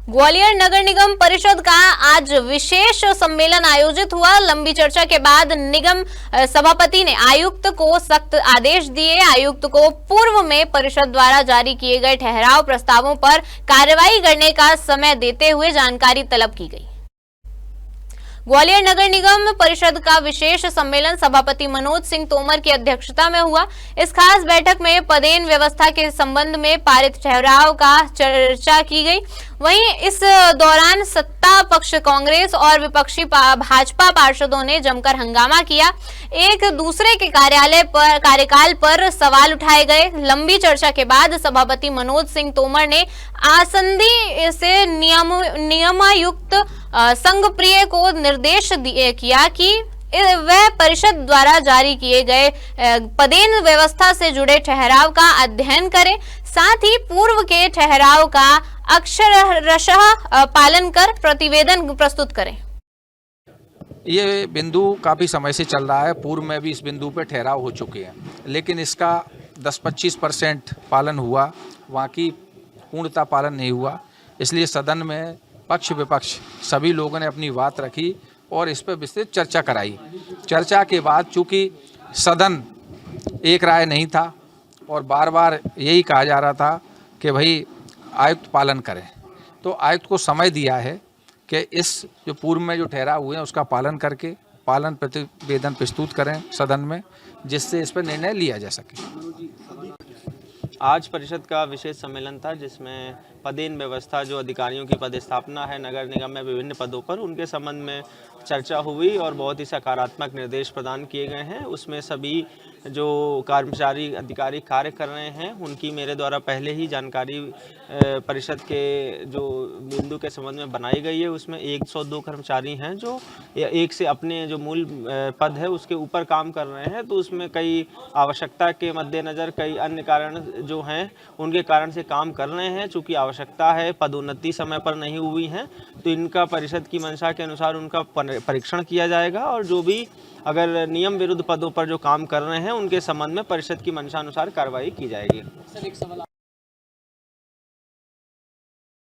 ग्वालियर नगर निगम परिषद का आज विशेष सम्मेलन आयोजित हुआ। लंबी चर्चा के बाद निगम सभापति ने आयुक्त को सख्त आदेश दिए। आयुक्त को पूर्व में परिषद द्वारा जारी किए गए ठहराव प्रस्तावों पर कार्रवाई करने का समय देते हुए जानकारी तलब की गई। ग्वालियर नगर निगम परिषद का विशेष सम्मेलन सभापति मनोज सिंह तोमर की अध्यक्षता में हुआ। इस खास बैठक में पदेन व्यवस्था के संबंध में पारित ठहराव का चर्चा की गई। वहीं इस दौरान सत्ता पक्ष कांग्रेस और विपक्षी भाजपा पार्षदों ने जमकर हंगामा किया। एक दूसरे के कार्यकाल पर सवाल उठाए गए। लंबी चर्चा के बाद सभापति मनोज सिंह तोमर ने आसंदी से नियमायुक्त संघ प्रिय को निर्देश किया कि वह परिषद द्वारा जारी किए गए पदेन व्यवस्था से जुड़े ठहराव का अध्ययन करें, साथ ही पूर्व के ठहराव का अक्षरशः पालन कर प्रतिवेदन प्रस्तुत करें। ये बिंदु काफ़ी समय से चल रहा है। पूर्व में भी इस बिंदु पर ठहराव हो चुके हैं, लेकिन इसका 10-25% पालन हुआ, वहाँ की पूर्णता पालन नहीं हुआ। इसलिए सदन में पक्ष विपक्ष सभी लोगों ने अपनी बात रखी और इस पर विस्तृत चर्चा कराई। चर्चा के बाद चूँकि सदन एक राय नहीं था और बार बार यही कहा जा रहा था कि भाई आयुक्त पालन करें, तो आयुक्त को समय दिया है कि इस जो पूर्व में जो ठहराव हुए हैं उसका पालन करके पालन प्रतिवेदन प्रस्तुत करें सदन में, जिससे इस पर निर्णय लिया जा सके। आज परिषद का विशेष सम्मेलन था जिसमें पदेन व्यवस्था, जो अधिकारियों की पदस्थापना है नगर निगम में विभिन्न पदों पर, उनके संबंध में चर्चा हुई और बहुत ही सकारात्मक निर्देश प्रदान किए गए हैं। उसमें सभी जो कर्मचारी अधिकारी कार्य कर रहे हैं उनकी मेरे द्वारा पहले ही जानकारी परिषद के जो बिंदु के संबंध में बनाई गई है। उसमें 102 कर्मचारी हैं जो एक से अपने जो मूल पद है उसके ऊपर काम कर रहे हैं, तो उसमें कई आवश्यकता के मद्देनज़र कई अन्य कारण जो हैं उनके कारण से काम कर रहे हैं। चूँकि आवश्यकता है, पदोन्नति समय पर नहीं हुई है, तो इनका परिषद की मंशा के अनुसार उनका परीक्षण किया जाएगा और जो भी अगर नियम विरुद्ध पदों पर जो काम कर रहे हैं उनके संबंध में परिषद की मंशा अनुसार कार्रवाई की जाएगी।